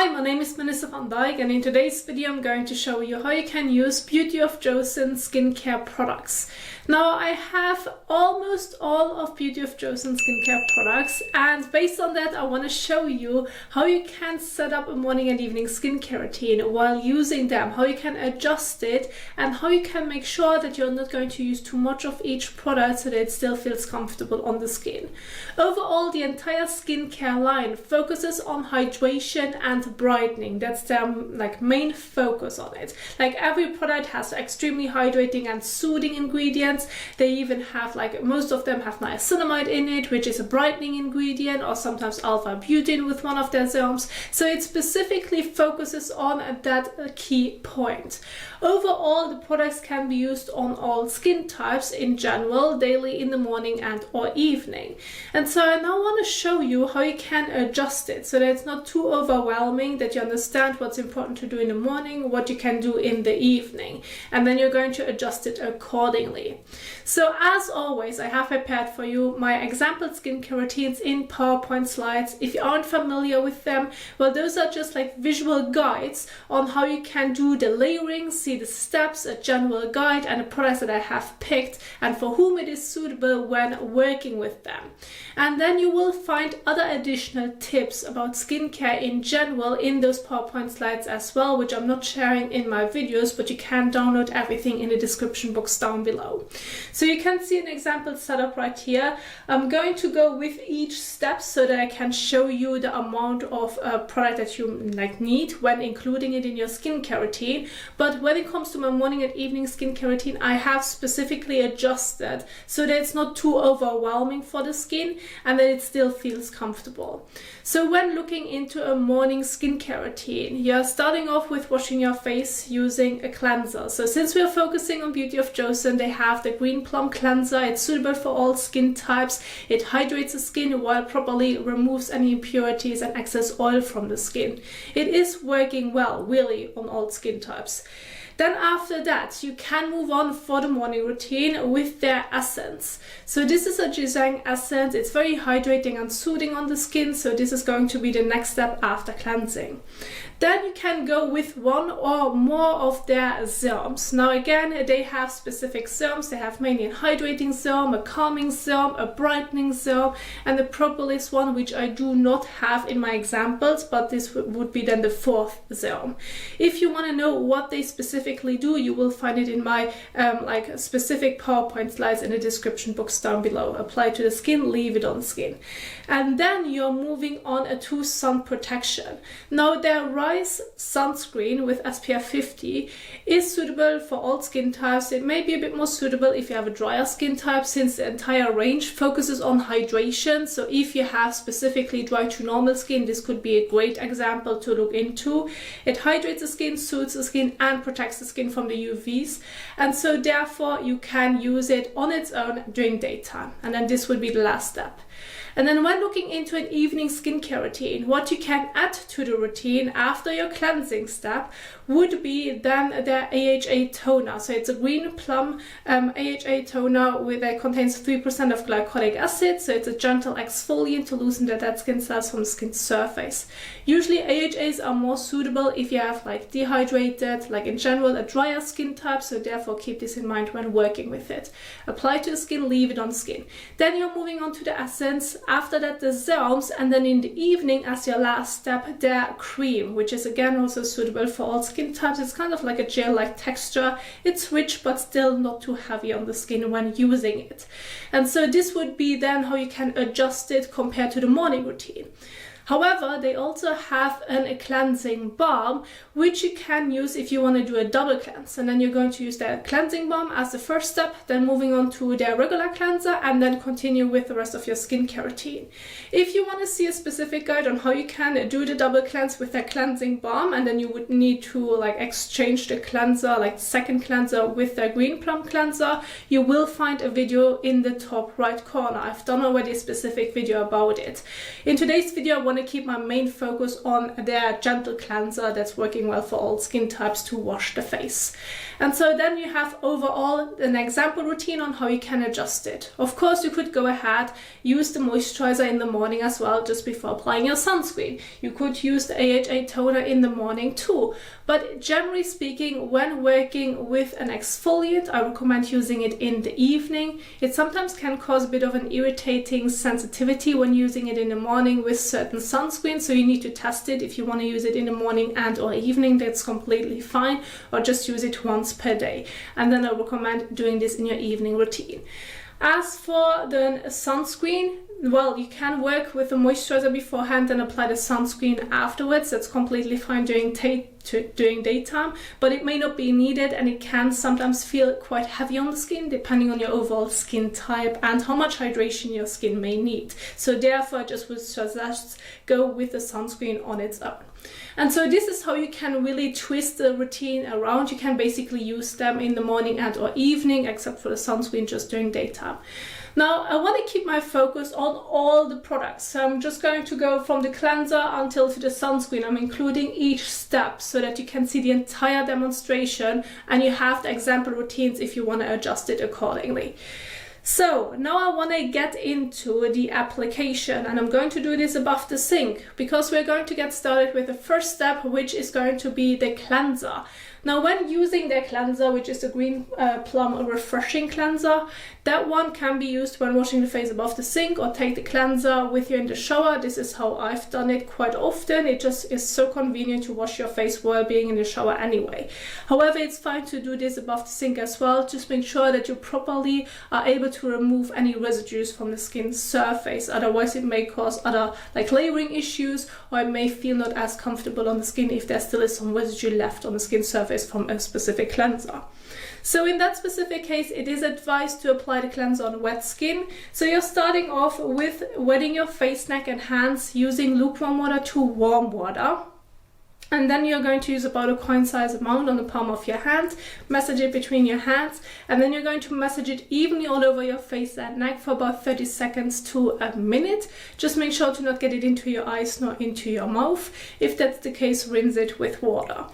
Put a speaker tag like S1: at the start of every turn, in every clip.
S1: Hi, my name is Melissa van Dijk, and in today's video I'm going to show you how you can use Beauty of Joseon skincare products. Now I have almost all of Beauty of Joseon skincare products, and based on that I want to show you how you can set up a morning and evening skincare routine while using them, how you can adjust it, and how you can make sure that you're not going to use too much of each product so that it still feels comfortable on the skin. Overall, the entire skincare line focuses on hydration and brightening. That's their main focus on it. Like, every product has extremely hydrating and soothing ingredients. They even have, most of them have niacinamide in it, which is a brightening ingredient, or sometimes alpha butane with one of their serums. So it specifically focuses on that key point. Overall, the products can be used on all skin types in general, daily, in the morning and or evening. And so I now want to show you how you can adjust it so that it's not too overwhelming, that you understand what's important to do in the morning, what you can do in the evening, and then you're going to adjust it accordingly. So as always, I have prepared for you my example skincare routines in PowerPoint slides. If you aren't familiar with them, well, those are just like visual guides on how you can do the layering, see the steps, a general guide, and the products that I have picked and for whom it is suitable when working with them. And then you will find other additional tips about skincare in general in those PowerPoint slides as well, which I'm not sharing in my videos, but you can download everything in the description box down below. So you can see an example setup right here. I'm going to go with each step so that I can show you the amount of product that you need when including it in your skincare routine. But when it comes to my morning and evening skincare routine, I have specifically adjusted so that it's not too overwhelming for the skin and that it still feels comfortable. So when looking into a morning skincare routine, you're starting off with washing your face using a cleanser. So since we're focusing on Beauty of Joseon, they have the Green Plum cleanser. It's suitable for all skin types. It hydrates the skin while properly removes any impurities and excess oil from the skin. It is working well, really, on all skin types. Then after that, you can move on for the morning routine with their essence. So this is a Ginseng essence. It's very hydrating and soothing on the skin. So this is going to be the next step after cleansing. Then you can go with one or more of their serums. Now again, they have specific serums. They have mainly a hydrating serum, a calming serum, a brightening serum, and the propolis one, which I do not have in my examples, but this would be then the fourth serum. If you want to know what they specifically do, you will find it in my specific PowerPoint slides in the description box down below. Apply to the skin, leave it on skin. And then you're moving on to sun protection. Now their Rise sunscreen with SPF 50 is suitable for all skin types. It may be a bit more suitable if you have a drier skin type, since the entire range focuses on hydration. So if you have specifically dry to normal skin, this could be a great example to look into. It hydrates the skin, soothes the skin, and protects the skin from the UVs. And so therefore you can use it on its own during daytime. And then this would be the last step. And then when looking into an evening skincare routine, what you can add to the routine after your cleansing step would be then the AHA toner. So it's a Green Plum AHA toner that contains 3% of glycolic acid. So it's a gentle exfoliant to loosen the dead skin cells from the skin surface. Usually AHAs are more suitable if you have dehydrated, in general, a drier skin type. So therefore keep this in mind when working with it. Apply to the skin, leave it on skin. Then you're moving on to the essence. After that, the serums, and then in the evening as your last step, their cream, which is again also suitable for all skin types. It's kind of like a gel-like texture. It's rich but still not too heavy on the skin when using it. And so this would be then how you can adjust it compared to the morning routine. However, they also have a cleansing balm, which you can use if you want to do a double cleanse. And then you're going to use the cleansing balm as the first step, then moving on to their regular cleanser, and then continue with the rest of your skincare routine. If you want to see a specific guide on how you can do the double cleanse with their cleansing balm, and then you would need to exchange the cleanser, the second cleanser, with their Green Plum cleanser, you will find a video in the top right corner. I've done already a specific video about it. In today's video, I want want to keep my main focus on their gentle cleanser that's working well for all skin types to wash the face. And so then you have overall an example routine on how you can adjust it. Of course, you could go ahead, use the moisturizer in the morning as well, just before applying your sunscreen. You could use the AHA toner in the morning too. But generally speaking, when working with an exfoliant, I recommend using it in the evening. It sometimes can cause a bit of an irritating sensitivity when using it in the morning with certain sunscreens, so you need to test it. If you want to use it in the morning and or evening, that's completely fine, or just use it once per day. And then I recommend doing this in your evening routine. As for the sunscreen, well, you can work with the moisturizer beforehand and apply the sunscreen afterwards. That's completely fine during daytime, but it may not be needed, and it can sometimes feel quite heavy on the skin depending on your overall skin type and how much hydration your skin may need. So therefore, I just would suggest go with the sunscreen on its own. And so this is how you can really twist the routine around. You can basically use them in the morning and or evening, except for the sunscreen just during daytime. Now, I want to keep my focus on all the products. So I'm just going to go from the cleanser until to the sunscreen. I'm including each step so that you can see the entire demonstration and you have the example routines if you want to adjust it accordingly. So now I want to get into the application, and I'm going to do this above the sink because we're going to get started with the first step, which is going to be the cleanser. Now, when using the cleanser, which is the green Plum refreshing cleanser, that one can be used when washing the face above the sink, or take the cleanser with you in the shower. This is how I've done it quite often. It just is so convenient to wash your face while being in the shower anyway. However, it's fine to do this above the sink as well. Just make sure that you properly are able to remove any residues from the skin surface. Otherwise, it may cause other like layering issues, or it may feel not as comfortable on the skin if there still is some residue left on the skin surface from a specific cleanser. So in that specific case, it is advised to apply the cleanser on wet skin. So you're starting off with wetting your face, neck and hands using lukewarm water to warm water. And then you're going to use about a coin size amount on the palm of your hand, massage it between your hands, and then you're going to massage it evenly all over your face and neck for about 30 seconds to a minute. Just make sure to not get it into your eyes nor into your mouth. If that's the case, rinse it with water.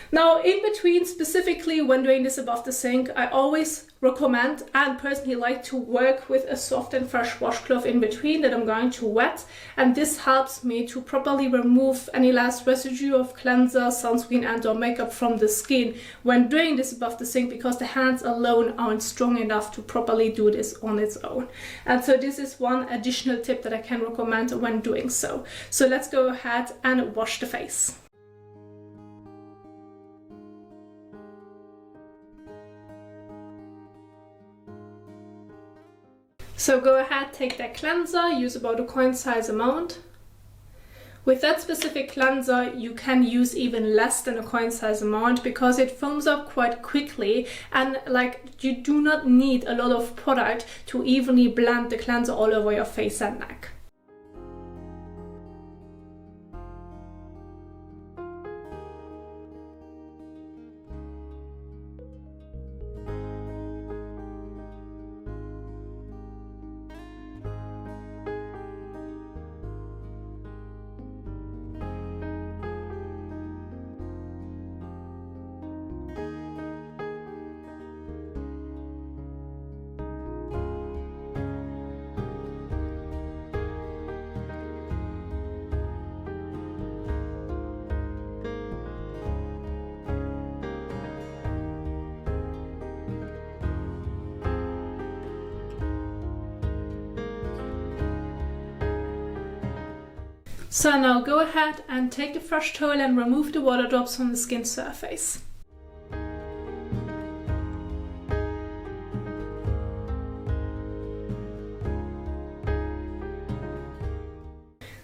S1: Now, in between, specifically when doing this above the sink, I always recommend and personally like to work with a soft and fresh washcloth in between that I'm going to wet, and this helps me to properly remove any last residue of cleanser, sunscreen and or makeup from the skin when doing this above the sink, because the hands alone aren't strong enough to properly do this on its own. And so this is one additional tip that I can recommend when doing so. So let's go ahead and wash the face. So go ahead, take that cleanser, use about a coin size amount. With that specific cleanser, you can use even less than a coin size amount because it foams up quite quickly, and like you do not need a lot of product to evenly blend the cleanser all over your face and neck. So now go ahead and take the fresh towel and remove the water drops from the skin surface.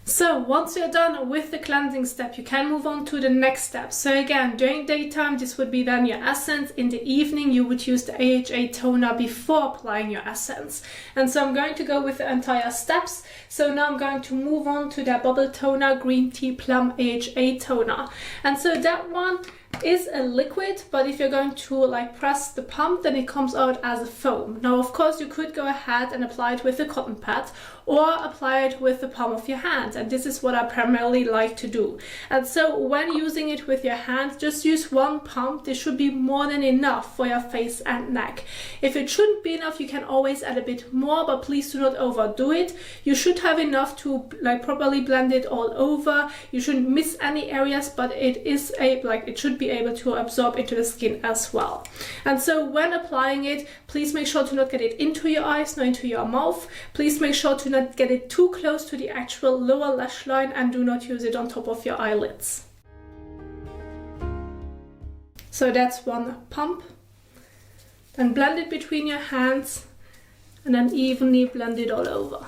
S1: So once you're done with the cleansing step, you can move on to the next step. So again, during daytime, this would be then your essence. In the evening, you would use the AHA toner before applying your essence. And so I'm going to go with the entire steps. So now I'm going to move on to the bubble toner, green tea plum AHA toner. And so that one, is a liquid, but if you're going to like press the pump, then it comes out as a foam. Now of course you could go ahead and apply it with a cotton pad or apply it with the palm of your hand, and this is what I primarily like to do. And so when using it with your hand, just use one pump. This should be more than enough for your face and neck. If it shouldn't be enough, you can always add a bit more, but please do not overdo it. You should have enough to like properly blend it all over. You shouldn't miss any areas, but it should be able to absorb into the skin as well. And so when applying it, please make sure to not get it into your eyes nor into your mouth. Please make sure to not get it too close to the actual lower lash line, and do not use it on top of your eyelids. So that's one pump. Then blend it between your hands and then evenly blend it all over.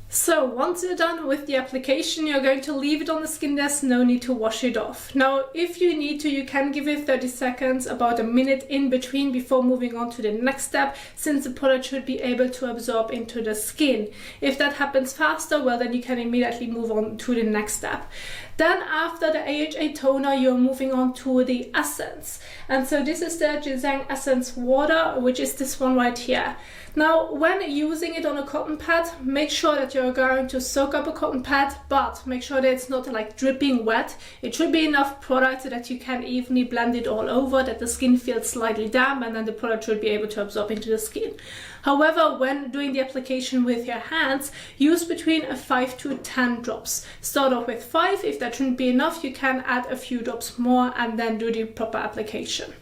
S1: So once you're done with the application, you're going to leave it on the skin. There's no need to wash it off. Now, if you need to, you can give it 30 seconds, about a minute in between before moving on to the next step, since the product should be able to absorb into the skin. If that happens faster, well, then you can immediately move on to the next step. Then after the AHA toner, you're moving on to the essence. And so this is the Ginseng Essence Water, which is this one right here. Now, when using it on a cotton pad, make sure that you're going to soak up a cotton pad, but make sure that it's not like dripping wet. It should be enough product so that you can evenly blend it all over, that the skin feels slightly damp, and then the product should be able to absorb into the skin. However, when doing the application with your hands, use between 5 to 10 drops. Start off with 5. If that shouldn't be enough, you can add a few drops more and then do the proper application.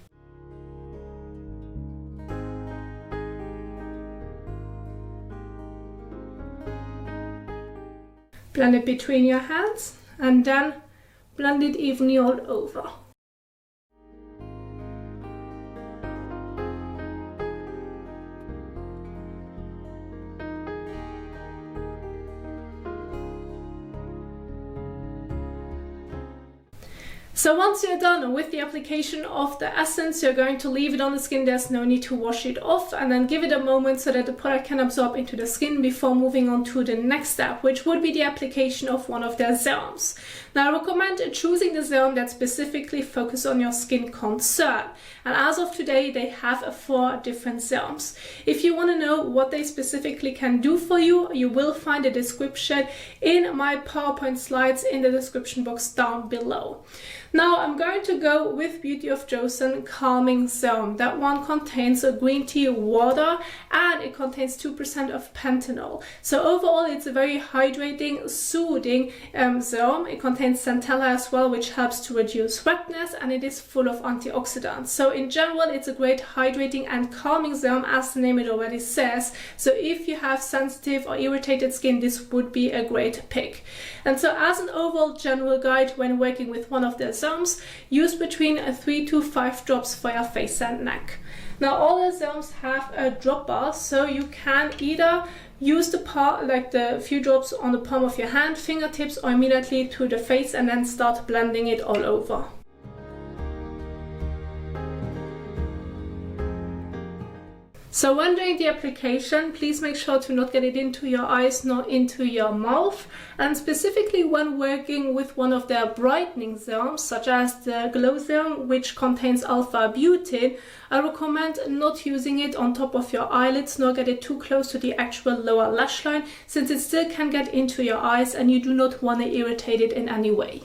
S1: Blend it between your hands and then blend it evenly all over. So once you're done with the application of the essence, you're going to leave it on the skin. There's no need to wash it off, and then give it a moment so that the product can absorb into the skin before moving on to the next step, which would be the application of one of their serums. Now, I recommend choosing the serum that specifically focuses on your skin concern. And as of today, they have 4 different serums. If you want to know what they specifically can do for you, you will find a description in my PowerPoint slides in the description box down below. Now I'm going to go with Beauty of Joseon Calming Serum. That one contains a green tea water and it contains 2% of pentanol. So overall it's a very hydrating, soothing serum. It contains centella as well, which helps to reduce redness, and it is full of antioxidants. So in general it's a great hydrating and calming serum, as the name it already says. So if you have sensitive or irritated skin, this would be a great pick. And so as an overall general guide when working with one of the serums, use between 3 to 5 drops for your face and neck. Now all the serums have a drop bar, so you can either use the few drops on the palm of your hand, fingertips, or immediately to the face and then start blending it all over. So when doing the application, please make sure to not get it into your eyes nor into your mouth. And specifically when working with one of their brightening serums, such as the Glow Serum, which contains alpha-butane, I recommend not using it on top of your eyelids, nor get it too close to the actual lower lash line, since it still can get into your eyes and you do not want to irritate it in any way.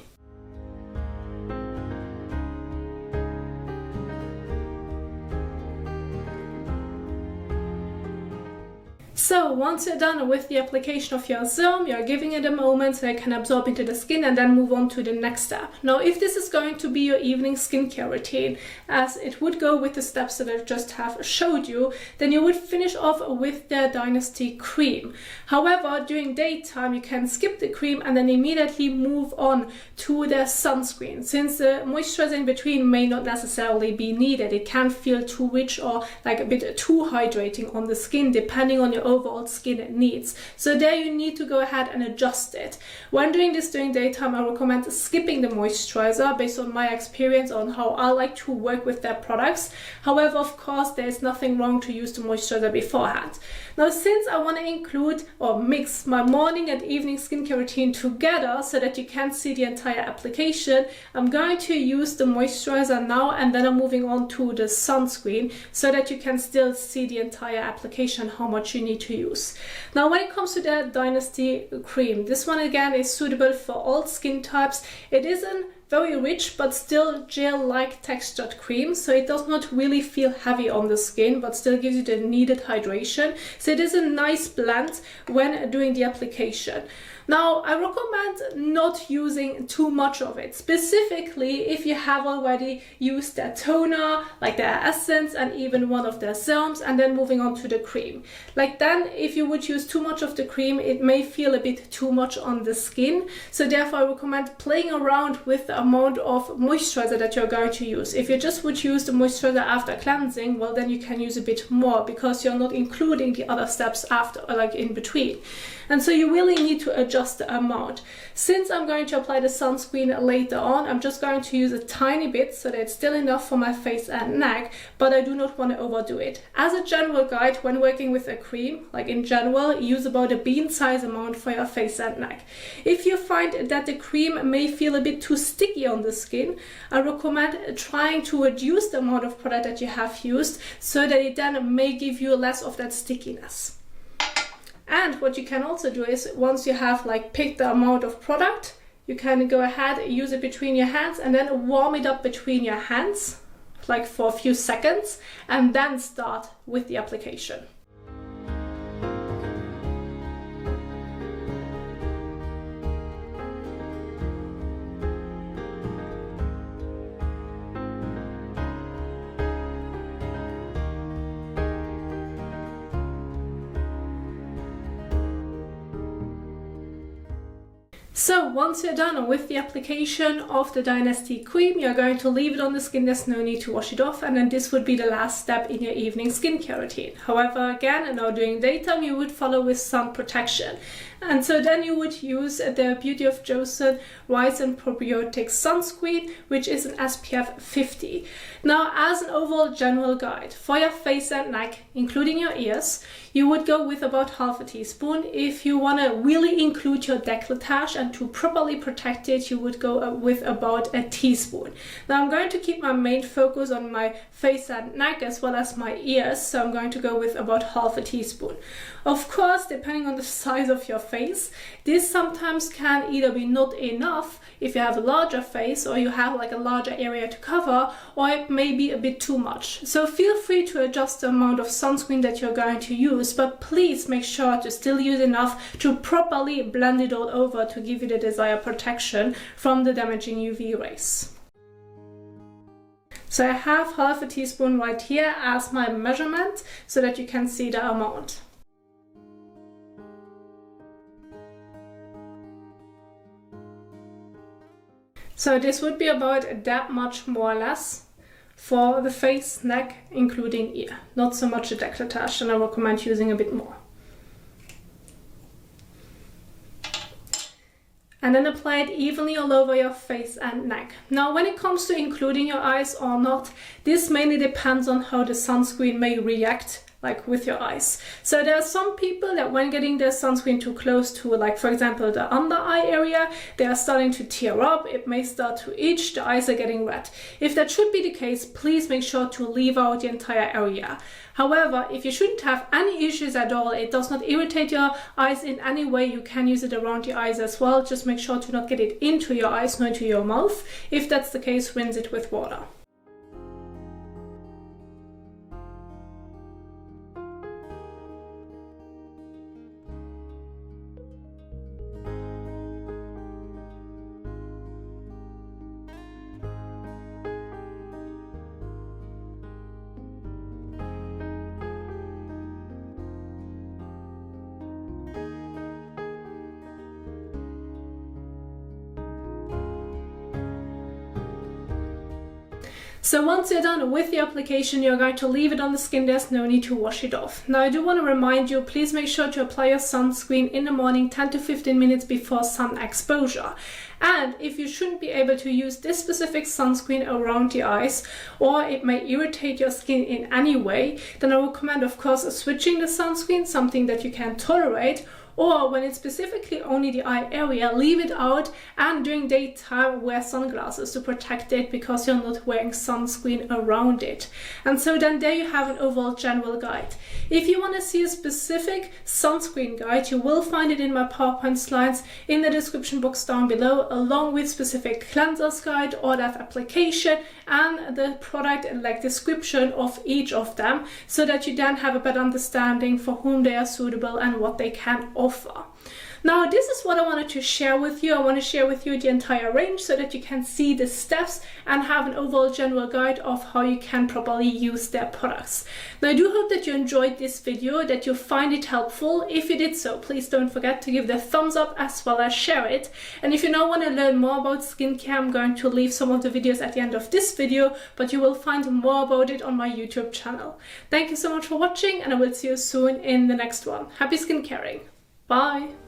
S1: So once you're done with the application of your serum, you're giving it a moment so it can absorb into the skin and then move on to the next step. Now, if this is going to be your evening skincare routine, as it would go with the steps that I just have showed you, then you would finish off with the Dynasty cream. However, during daytime, you can skip the cream and then immediately move on to the sunscreen. Since the moisturizer in between may not necessarily be needed, it can feel too rich or like a bit too hydrating on the skin, depending on your overall old skin needs. So there you need to go ahead and adjust it. When doing this during daytime, I recommend skipping the moisturizer based on my experience on how I like to work with their products. However, of course, there's nothing wrong to use the moisturizer beforehand. Now, since I want to include or mix my morning and evening skincare routine together so that you can see the entire application, I'm going to use the moisturizer now, and then I'm moving on to the sunscreen so that you can still see the entire application, how much you need to use. Now, when it comes to the Dynasty cream, this one again is suitable for all skin types. It isn't very rich but still gel-like textured cream, so it does not really feel heavy on the skin but still gives you the needed hydration. So it is a nice blend when doing the application. Now, I recommend not using too much of it, specifically if you have already used their toner, like their essence, and even one of their serums, and then moving on to the cream. Like then, if you would use too much of the cream, it may feel a bit too much on the skin. So therefore, I recommend playing around with the amount of moisturizer that you're going to use. If you just would use the moisturizer after cleansing, well, then you can use a bit more because you're not including the other steps after, like in between. And so you really need to adjust the amount. Since I'm going to apply the sunscreen later on, I'm just going to use a tiny bit so that it's still enough for my face and neck, but I do not want to overdo it. As a general guide, when working with a cream, like in general, use about a bean size amount for your face and neck. If you find that the cream may feel a bit too sticky on the skin, I recommend trying to reduce the amount of product that you have used so that it then may give you less of that stickiness. And what you can also do is, once you have like picked the amount of product, you can go ahead, use it between your hands and then warm it up between your hands, like for a few seconds, and then start with the application. So once you're done with the application of the Dynasty cream, you're going to leave it on the skin. There's no need to wash it off, and then this would be the last step in your evening skincare routine. However, again, now during daytime, you would follow with sun protection. And so then you would use the Beauty of Joseon Rice and Probiotics Sunscreen, which is an SPF 50. Now, as an overall general guide, for your face and neck, including your ears, you would go with about half a teaspoon. If you want to really include your décolletage and to properly protect it, you would go with about a teaspoon. Now, I'm going to keep my main focus on my face and neck as well as my ears, so I'm going to go with about half a teaspoon. Of course, depending on the size of your face, this sometimes can either be not enough if you have a larger face or you have like a larger area to cover, or it may be a bit too much. So feel free to adjust the amount of sunscreen that you're going to use, but please make sure to still use enough to properly blend it all over to give you the desired protection from the damaging UV rays. So I have half a teaspoon right here as my measurement so that you can see the amount. So this would be about that much more or less for the face, neck, including ear. Not so much the décolletage, and I recommend using a bit more. And then apply it evenly all over your face and neck. Now, when it comes to including your eyes or not, this mainly depends on how the sunscreen may react like with your eyes. So there are some people that when getting their sunscreen too close to, like for example, the under eye area, they are starting to tear up, it may start to itch, the eyes are getting red. If that should be the case, please make sure to leave out the entire area. However, if you shouldn't have any issues at all, it does not irritate your eyes in any way, you can use it around your eyes as well. Just make sure to not get it into your eyes, nor into your mouth. If that's the case, rinse it with water. So once you're done with the application, you're going to leave it on the skin. There's no need to wash it off. Now I do want to remind you, please make sure to apply your sunscreen in the morning 10 to 15 minutes before sun exposure. And if you shouldn't be able to use this specific sunscreen around the eyes, or it may irritate your skin in any way, then I recommend, of course, switching the sunscreen, something that you can tolerate. Or when it's specifically only the eye area, leave it out, and during daytime wear sunglasses to protect it because you're not wearing sunscreen around it. And so then there you have an overall general guide. If you want to see a specific sunscreen guide, you will find it in my PowerPoint slides in the description box down below, along with specific cleansers guide or that application and the product like description of each of them, so that you then have a better understanding for whom they are suitable and what they can offer. Now this is what I wanted to share with you. I want to share with you the entire range so that you can see the steps and have an overall general guide of how you can properly use their products. Now I do hope that you enjoyed this video, that you find it helpful. If you did so, please don't forget to give the thumbs up as well as share it. And if you now want to learn more about skincare, I'm going to leave some of the videos at the end of this video, but you will find more about it on my YouTube channel. Thank you so much for watching, and I will see you soon in the next one. Happy skincaring. Bye.